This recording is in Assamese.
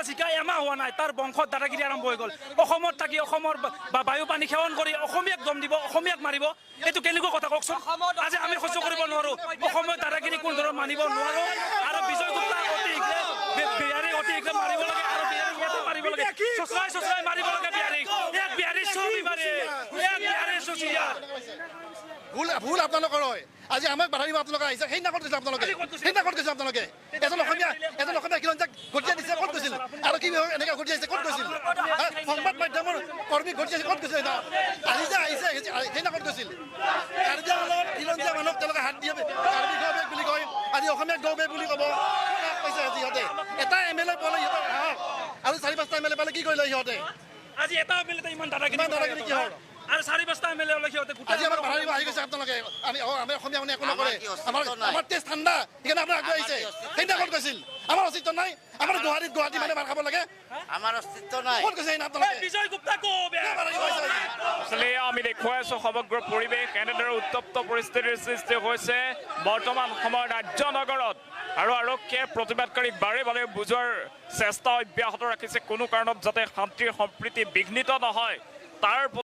স্বাধীনতা জিকা এমাহ হোৱা নাই তাৰ বংশত দাদাগিৰি আৰম্ভ হৈ গ'ল অসমত থাকি অসমৰ বায়ু পানী সেৱন কৰি অসমীয়াক দম দিব অসমীয়াক মাৰিব এইটো কেনেকুৱা কথা কওকচোন আজি আমি সহ্য কৰিব নোৱাৰো অসমত দাদাগিৰি কোন ধৰণৰ মানিব নোৱাৰো আৰু বিজয় গুপ্তা অতি শীঘ্ৰে মাৰিব লাগে আৰু বিহাৰীক মাৰিব লাগে চচৰাই মাৰিব লাগে বিহাৰীক এক বিহাৰী ছবি মাৰে এক বিহাৰী চচিয়া ভুল আপোনালোকৰ হয় আজি আমাক বাধা দিব আপোনালোকে আহিছে সেইদিনা ক'ত গৈছিল আপোনালোকে এজন অসমীয়া খিলঞ্জাক গঠিয়াই দিছে ক'ত গৈছিল আৰু কি এনেকৈ গঠিয়াইছে ক'ত গৈছিল সংবাদ মাধ্যমৰ কৰ্মী গঠিয়াইছে ক'ত গৈছিল আহিছে সেইদিনা ক'ত গৈছিল কাৰ্বি আংলঙত খিলঞ্জীয়া মানুহক তেওঁলোকে হাত দিয়ে কাৰ্বি গৌবেগ বুলি কয় আজি অসমীয়াক গৌবেগ বুলি ক'ব কৈছে সিহঁতে এটা MLA পালে সিহঁতক আৰু 4-5টা MLA পালে কি কৰিলে সিহঁতে আজি এটা MLA ইমান দাদাগিৰি কি হয় আৰু 4-5টা MLA হ'লে সিহঁতে আজি আমাৰ বাধা দিব আহি গৈছে আপোনালোকে আমি অসমীয়া মানে একো নকৰে আমাৰ তেজ ঠাণ্ডা সেইকাৰণে আপোনাৰ আগুৱাই আহিছে সেইদিনা ক'ত গৈছিল আমাৰ অস্তিত্ব নাই আমাৰ গুৱাহাটী মানে মাৰ খাব লাগে আমাৰ অস্তিত্ব নাই ক'ত গৈছে আপোনালোকে বিজয় গুপ্তা আসলে আমি দেখুৱাই আছো সমগ্ৰ পৰিৱেশ এনেদৰে উত্তপ্ত পৰিস্থিতিৰ সৃষ্টি হৈছে বৰ্তমান সময়ত ৰাজ্যনগৰত আৰু আৰক্ষীয়ে প্ৰতিবাদকাৰীক বাৰে বাৰে বুজোৱাৰ চেষ্টা অব্যাহত ৰাখিছে কোনো কাৰণত যাতে শান্তিৰ সম্প্ৰীতি বিঘ্নিত নহয় তাৰ